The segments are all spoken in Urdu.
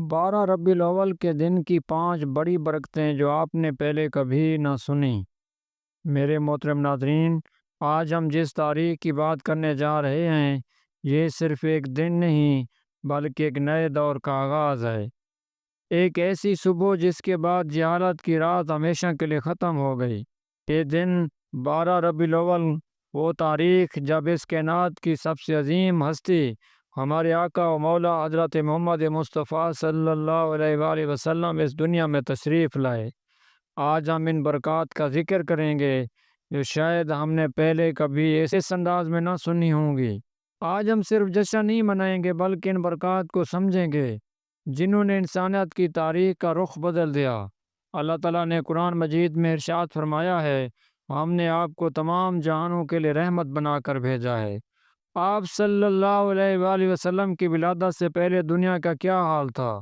12 ربیع الاول کے دن کی 5 بڑی برکتیں جو آپ نے پہلے کبھی نہ سنی۔ میرے محترم ناظرین، آج ہم جس تاریخ کی بات کرنے جا رہے ہیں یہ صرف ایک دن نہیں بلکہ ایک نئے دور کا آغاز ہے۔ ایک ایسی صبح جس کے بعد جہالت کی رات ہمیشہ کے لیے ختم ہو گئی۔ یہ دن 12 ربیع الاول، وہ تاریخ جب اس کائنات کی سب سے عظیم ہستی ہمارے آقا و مولا حضرت محمد مصطفیٰ صلی اللہ علیہ وآلہ وسلم اس دنیا میں تشریف لائے۔ آج ہم ان برکات کا ذکر کریں گے جو شاید ہم نے پہلے کبھی اس انداز میں نہ سنی ہوں گی۔ آج ہم صرف جشن نہیں منائیں گے بلکہ ان برکات کو سمجھیں گے جنہوں نے انسانیت کی تاریخ کا رخ بدل دیا۔ اللہ تعالیٰ نے قرآن مجید میں ارشاد فرمایا ہے، ہم نے آپ کو تمام جہانوں کے لیے رحمت بنا کر بھیجا ہے۔ آپ صلی اللہ علیہ وآلہ وسلم کی ولادت سے پہلے دنیا کا کیا حال تھا؟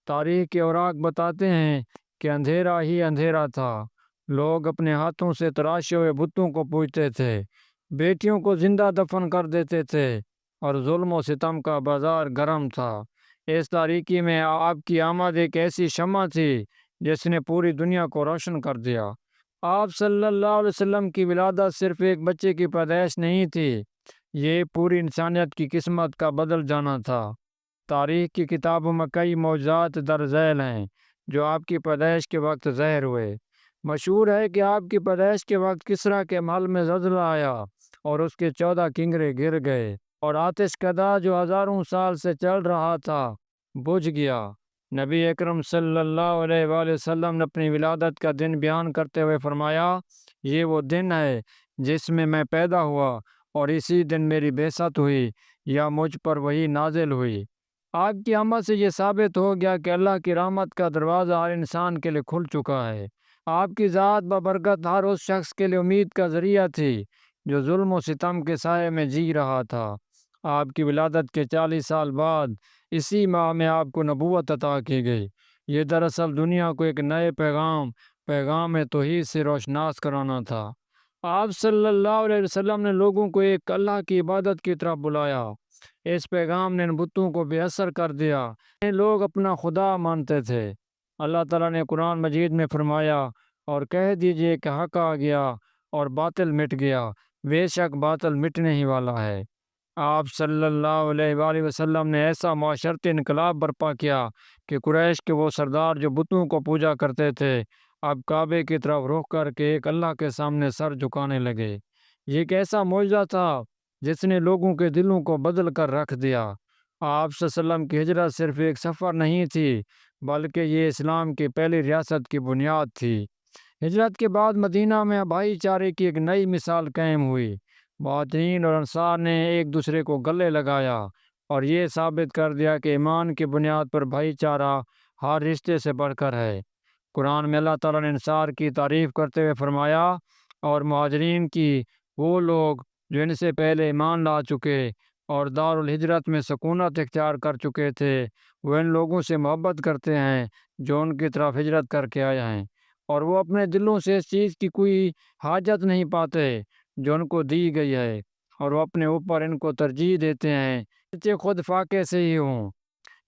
تاریخ کے اوراق بتاتے ہیں کہ اندھیرا ہی اندھیرا تھا۔ لوگ اپنے ہاتھوں سے تراشے ہوئے بتوں کو پوجتے تھے، بیٹیوں کو زندہ دفن کر دیتے تھے اور ظلم و ستم کا بازار گرم تھا۔ اس تاریکی میں آپ کی آمد ایک ایسی شمع تھی جس نے پوری دنیا کو روشن کر دیا۔ آپ صلی اللہ علیہ وسلم کی ولادت صرف ایک بچے کی پیدائش نہیں تھی، یہ پوری انسانیت کی قسمت کا بدل جانا تھا۔ تاریخ کی کتابوں میں کئی معجزات درج ذیل ہیں جو آپ کی پیدائش کے وقت ظاہر ہوئے۔ مشہور ہے کہ آپ کی پیدائش کے وقت کسریٰ کے محل میں زلزلہ آیا اور اس کے 14 کنگرے گر گئے اور آتش کدا جو ہزاروں سال سے چل رہا تھا بجھ گیا۔ نبی اکرم صلی اللہ علیہ وآلہ وسلم نے اپنی ولادت کا دن بیان کرتے ہوئے فرمایا، یہ وہ دن ہے جس میں پیدا ہوا اور اسی دن میری بعثت ہوئی یا مجھ پر وحی نازل ہوئی۔ آپ کی آمد سے یہ ثابت ہو گیا کہ اللہ کی رحمت کا دروازہ ہر انسان کے لیے کھل چکا ہے۔ آپ کی ذات ببرکت ہر اس شخص کے لیے امید کا ذریعہ تھی جو ظلم و ستم کے سائے میں جی رہا تھا۔ آپ کی ولادت کے 40 سال بعد اسی ماہ میں آپ کو نبوت عطا کی گئی۔ یہ دراصل دنیا کو ایک نئے پیغام توحید سے روشناس کرانا تھا۔ آپ صلی اللہ علیہ وسلم نے لوگوں کو ایک اللہ کی عبادت کی طرف بلایا۔ اس پیغام نے ان بتوں کو بے اثر کر دیا جنہیں لوگ اپنا خدا مانتے تھے۔ اللہ تعالیٰ نے قرآن مجید میں فرمایا، اور کہہ دیجئے کہ حق آ گیا اور باطل مٹ گیا، بے شک باطل مٹنے ہی والا ہے۔ آپ صلی اللہ علیہ وآلہ وسلم نے ایسا معاشرتی انقلاب برپا کیا کہ قریش کے وہ سردار جو بتوں کو پوجا کرتے تھے اب کعبے کی طرف رخ کر کے ایک اللہ کے سامنے سر جھکانے لگے۔ یہ ایک ایسا معجزہ تھا جس نے لوگوں کے دلوں کو بدل کر رکھ دیا۔ آپ صلی اللہ علیہ وسلم کی ہجرت صرف ایک سفر نہیں تھی بلکہ یہ اسلام کی پہلی ریاست کی بنیاد تھی۔ ہجرت کے بعد مدینہ میں بھائی چارے کی ایک نئی مثال قائم ہوئی۔ مہاجرین اور انصار نے ایک دوسرے کو گلے لگایا اور یہ ثابت کر دیا کہ ایمان کی بنیاد پر بھائی چارہ ہر رشتے سے بڑھ کر ہے۔ قرآن میں اللہ تعالیٰ نے انصار کی تعریف کرتے ہوئے فرمایا، اور مہاجرین کی وہ لوگ جو ان سے پہلے ایمان لا چکے اور دار الہجرت میں سکونت اختیار کر چکے تھے، وہ ان لوگوں سے محبت کرتے ہیں جو ان کی طرف ہجرت کر کے آئے ہیں، اور وہ اپنے دلوں سے اس چیز کی کوئی حاجت نہیں پاتے جو ان کو دی گئی ہے، اور وہ اپنے اوپر ان کو ترجیح دیتے ہیں چاہے خود فاقے سے ہی ہوں۔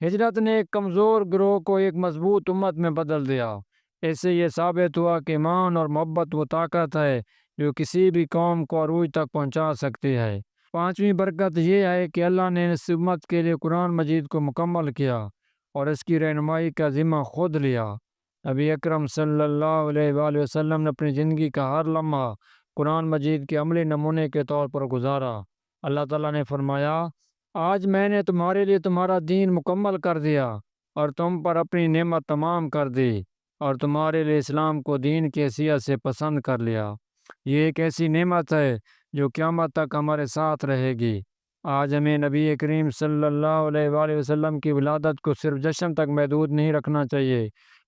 ہجرت نے ایک کمزور گروہ کو ایک مضبوط امت میں بدل دیا۔ اس سے یہ ثابت ہوا کہ ایمان اور محبت وہ طاقت ہے جو کسی بھی قوم کو عروج تک پہنچا سکتی ہے۔ 5ویں برکت یہ ہے کہ اللہ نے اس امت کے لیے قرآن مجید کو مکمل کیا اور اس کی رہنمائی کا ذمہ خود لیا۔ نبی اکرم صلی اللہ علیہ وآلہ وسلم نے اپنی زندگی کا ہر لمحہ قرآن مجید کے عملی نمونے کے طور پر گزارا۔ اللہ تعالیٰ نے فرمایا، آج میں نے تمہارے لیے تمہارا دین مکمل کر دیا اور تم پر اپنی نعمت تمام کر دی اور تمہارے لیے اسلام کو دین کی حیثیت سے پسند کر لیا۔ یہ ایک ایسی نعمت ہے جو قیامت تک ہمارے ساتھ رہے گی۔ آج ہمیں نبی کریم صلی اللہ علیہ وآلہ وسلم کی ولادت کو صرف جشن تک محدود نہیں رکھنا چاہیے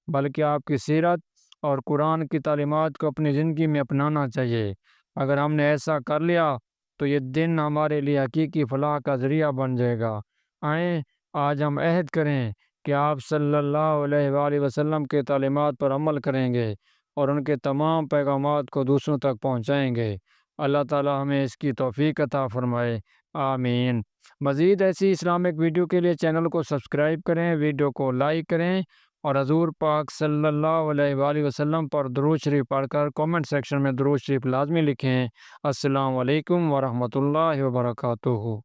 بلکہ آپ کی سیرت اور قرآن کی تعلیمات کو اپنی زندگی میں اپنانا چاہیے۔ اگر ہم نے ایسا کر لیا تو یہ دن ہمارے لیے حقیقی فلاح کا ذریعہ بن جائے گا۔ آئیں آج ہم عہد کریں کہ آپ صلی اللہ علیہ وآلہ وسلم کے تعلیمات پر عمل کریں گے اور ان کے تمام پیغامات کو دوسروں تک پہنچائیں گے۔ اللہ تعالی ہمیں اس کی توفیق عطا فرمائے، آمین۔ مزید ایسی اسلامک ویڈیو کے لیے چینل کو سبسکرائب کریں، ویڈیو کو لائک کریں اور حضور پاک صلی اللہ علیہ وآلہ وسلم پر درود شریف پڑھ کر کومنٹ سیکشن میں درود شریف لازمی لکھیں۔ السلام علیکم ورحمۃ اللہ وبرکاتہ۔